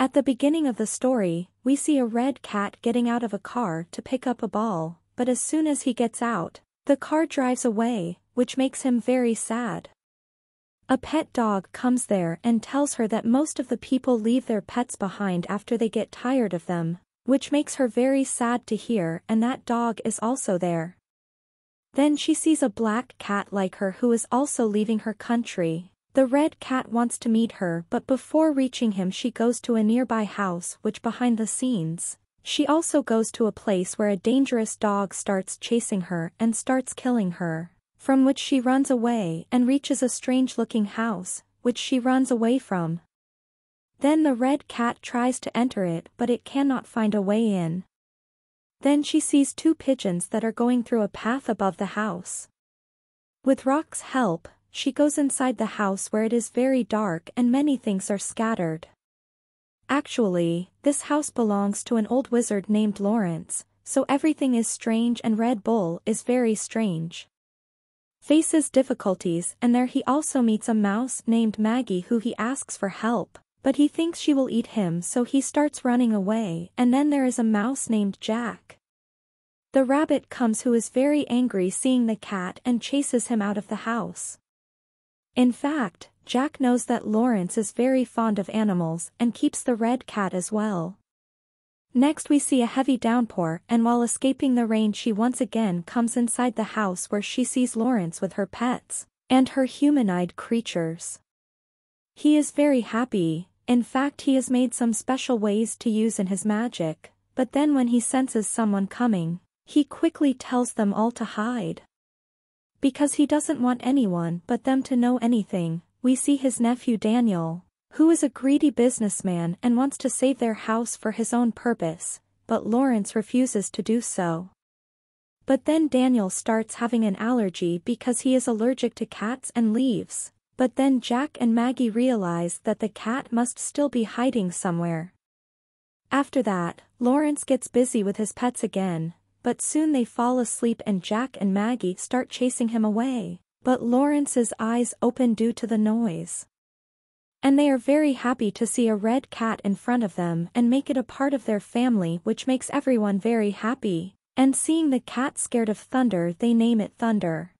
At the beginning of the story, we see a red cat getting out of a car to pick up a ball, but as soon as he gets out, the car drives away, which makes him very sad. A pet dog comes there and tells her that most of the people leave their pets behind after they get tired of them, which makes her very sad to hear, and that dog is also there. Then she sees a black cat like her who is also leaving her country. The red cat wants to meet her, but before reaching him she goes to a nearby house, which behind the scenes, she also goes to a place where a dangerous dog starts chasing her and starts killing her, from which she runs away and reaches a strange-looking house, which she runs away from. Then the red cat tries to enter it, but it cannot find a way in. Then she sees two pigeons that are going through a path above the house. With Rock's help, she goes inside the house where it is very dark and many things are scattered. Actually, this house belongs to an old wizard named Lawrence, so everything is strange and Red Bull is very strange. Faces difficulties, and there he also meets a mouse named Maggie who he asks for help, but he thinks she will eat him, so he starts running away, and then there is a mouse named Jack. The rabbit comes who is very angry seeing the cat and chases him out of the house. In fact, Jack knows that Lawrence is very fond of animals and keeps the red cat as well. Next we see a heavy downpour, and while escaping the rain she once again comes inside the house where she sees Lawrence with her pets and her humanoid creatures. He is very happy. In fact, he has made some special ways to use in his magic, but then when he senses someone coming, he quickly tells them all to hide. Because he doesn't want anyone but them to know anything, we see his nephew Daniel, who is a greedy businessman and wants to save their house for his own purpose, but Lawrence refuses to do so. But then Daniel starts having an allergy because he is allergic to cats and leaves, but then Jack and Maggie realize that the cat must still be hiding somewhere. After that, Lawrence gets busy with his pets again, but soon they fall asleep and Jack and Maggie start chasing him away, but Lawrence's eyes open due to the noise. And they are very happy to see a red cat in front of them and make it a part of their family, which makes everyone very happy, and seeing the cat scared of thunder they name it Thunder.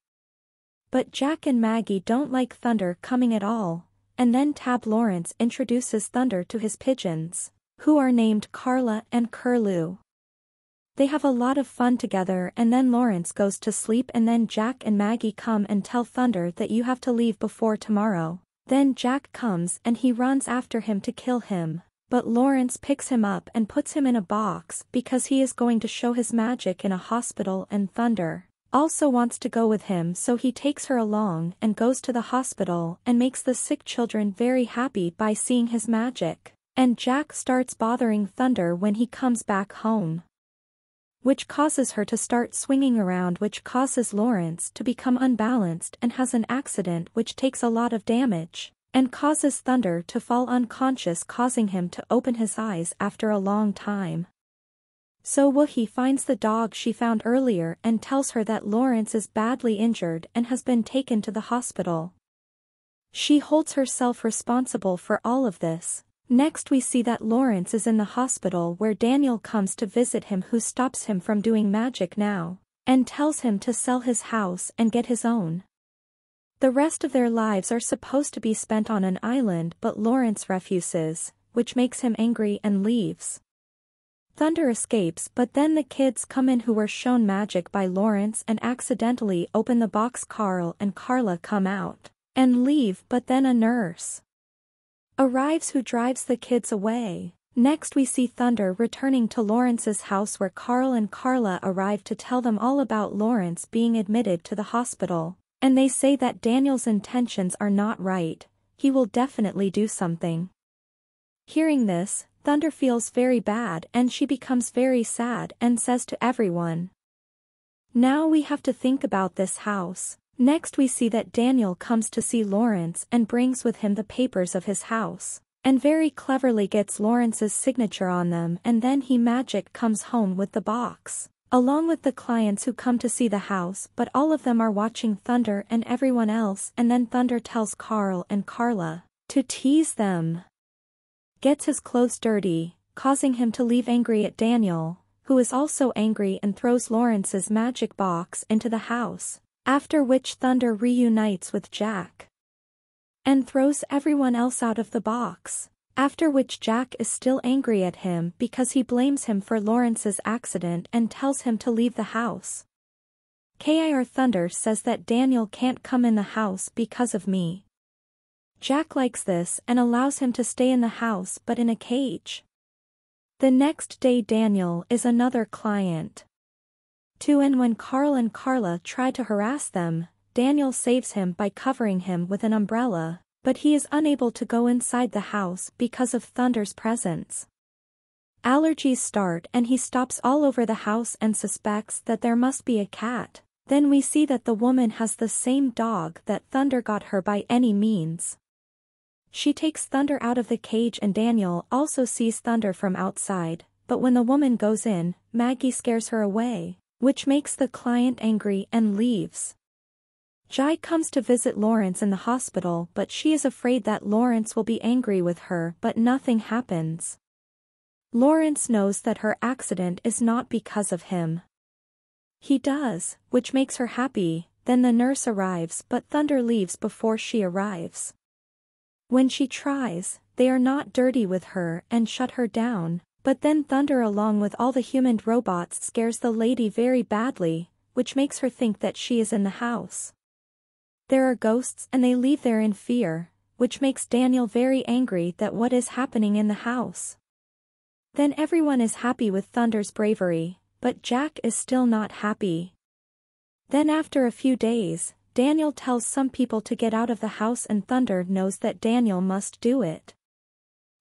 But Jack and Maggie don't like Thunder coming at all, and then Lawrence introduces Thunder to his pigeons, who are named Carla and Curlew. They have a lot of fun together, and then Lawrence goes to sleep, and then Jack and Maggie come and tell Thunder that you have to leave before tomorrow. Then Jack comes and he runs after him to kill him, but Lawrence picks him up and puts him in a box because he is going to show his magic in a hospital, and Thunder also wants to go with him, so he takes her along and goes to the hospital and makes the sick children very happy by seeing his magic, and Jack starts bothering Thunder when he comes back home, which causes her to start swinging around, which causes Lawrence to become unbalanced and has an accident which takes a lot of damage, and causes Thunder to fall unconscious, causing him to open his eyes after a long time. So Woohee finds the dog she found earlier and tells her that Lawrence is badly injured and has been taken to the hospital. She holds herself responsible for all of this. Next we see that Lawrence is in the hospital where Daniel comes to visit him, who stops him from doing magic now, and tells him to sell his house and get his own. The rest of their lives are supposed to be spent on an island, but Lawrence refuses, which makes him angry and leaves. Thunder escapes, but then the kids come in who were shown magic by Lawrence and accidentally open the box. Carl and Carla come out and leave, but then a nurse arrives who drives the kids away. Next we see Thunder returning to Lawrence's house where Carl and Carla arrive to tell them all about Lawrence being admitted to the hospital, and they say that Daniel's intentions are not right, he will definitely do something. Hearing this, Thunder feels very bad and she becomes very sad and says to everyone, "Now we have to think about this house." Next we see that Daniel comes to see Lawrence and brings with him the papers of his house, and very cleverly gets Lawrence's signature on them, and then he magic comes home with the box, along with the clients who come to see the house, but all of them are watching Thunder and everyone else, and then Thunder tells Carl and Carla to tease them. gets his clothes dirty, causing him to leave angry at Daniel, who is also angry and throws Lawrence's magic box into the house, after which Thunder reunites with Jack and throws everyone else out of the box, after which Jack is still angry at him because he blames him for Lawrence's accident and tells him to leave the house. Kir Thunder says that Daniel can't come in the house because of me. Jack likes this and allows him to stay in the house but in a cage. The next day Daniel is another client too, and when Carl and Carla try to harass them, Daniel saves him by covering him with an umbrella, but he is unable to go inside the house because of Thunder's presence. Allergies start and he stops all over the house and suspects that there must be a cat. Then we see that the woman has the same dog that Thunder got her by any means. She takes Thunder out of the cage and Daniel also sees Thunder from outside, but when the woman goes in, Maggie scares her away, which makes the client angry and leaves. Jai comes to visit Lawrence in the hospital, but she is afraid that Lawrence will be angry with her, but nothing happens. Lawrence knows that her accident is not because of him. He does, which makes her happy. Then the nurse arrives but Thunder leaves before she arrives. When she tries, they are not dirty with her and shut her down, but then Thunder along with all the human robots scares the lady very badly, which makes her think that she is in the house. There are ghosts and they leave there in fear, which makes Daniel very angry that what is happening in the house. Then everyone is happy with Thunder's bravery, but Jack is still not happy. Then after a few days, Daniel tells some people to get out of the house and Thunder knows that Daniel must do it.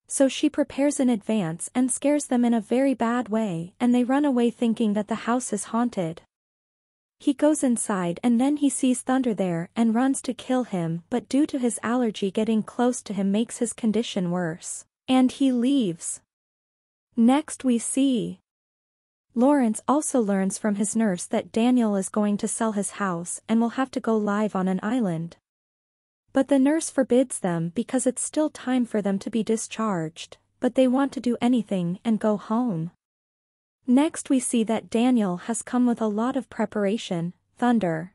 So she prepares in advance and scares them in a very bad way and they run away thinking that the house is haunted. He goes inside and then he sees Thunder there and runs to kill him, but due to his allergy getting close to him makes his condition worse, and he leaves. Next we see Lawrence also learns from his nurse that Daniel is going to sell his house and will have to go live on an island. But the nurse forbids them because it's still time for them to be discharged, but they want to do anything and go home. Next we see that Daniel has come with a lot of preparation. Thunder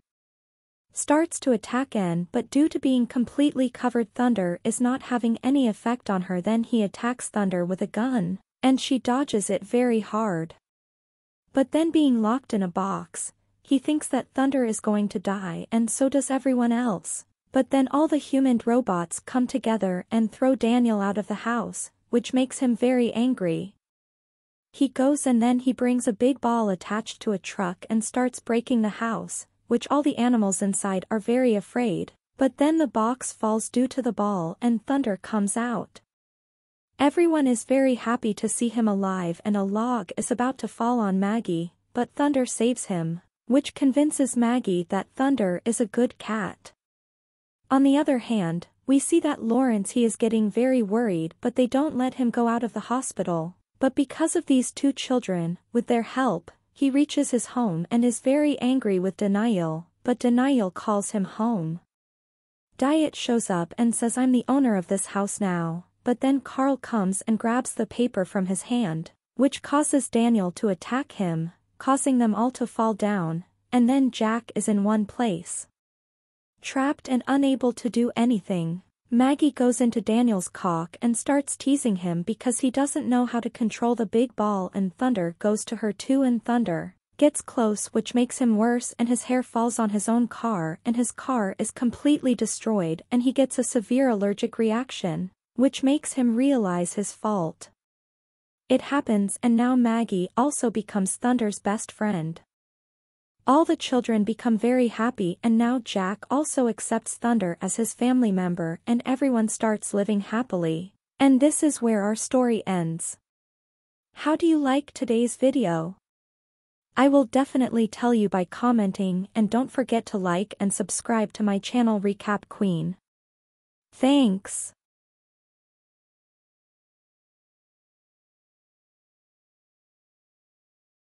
starts to attack Anne, but due to being completely covered Thunder is not having any effect on her. Then he attacks Thunder with a gun, and she dodges it very hard. But then being locked in a box, he thinks that Thunder is going to die and so does everyone else. But then all the human robots come together and throw Daniel out of the house, which makes him very angry. He goes and then he brings a big ball attached to a truck and starts breaking the house, which all the animals inside are very afraid, but then the box falls due to the ball and Thunder comes out. Everyone is very happy to see him alive and a log is about to fall on Maggie, but Thunder saves him, which convinces Maggie that Thunder is a good cat. On the other hand, we see that Lawrence he is getting very worried but they don't let him go out of the hospital, but because of these two children, with their help, he reaches his home and is very angry with Daniel, but Daniel calls him home. Diet shows up and says I'm the owner of this house now. But then Carl comes and grabs the paper from his hand, which causes Daniel to attack him, causing them all to fall down, and then Jack is in one place, trapped and unable to do anything. Maggie goes into Daniel's cock and starts teasing him because he doesn't know how to control the big ball and Thunder goes to her too and Thunder gets close, which makes him worse and his hair falls on his own car and his car is completely destroyed and he gets a severe allergic reaction, which makes him realize his fault. It happens and now Maggie also becomes Thunder's best friend. All the children become very happy and now Jack also accepts Thunder as his family member and everyone starts living happily. And this is where our story ends. How do you like today's video? I will definitely tell you by commenting and don't forget to like and subscribe to my channel Recap Queen. Thanks.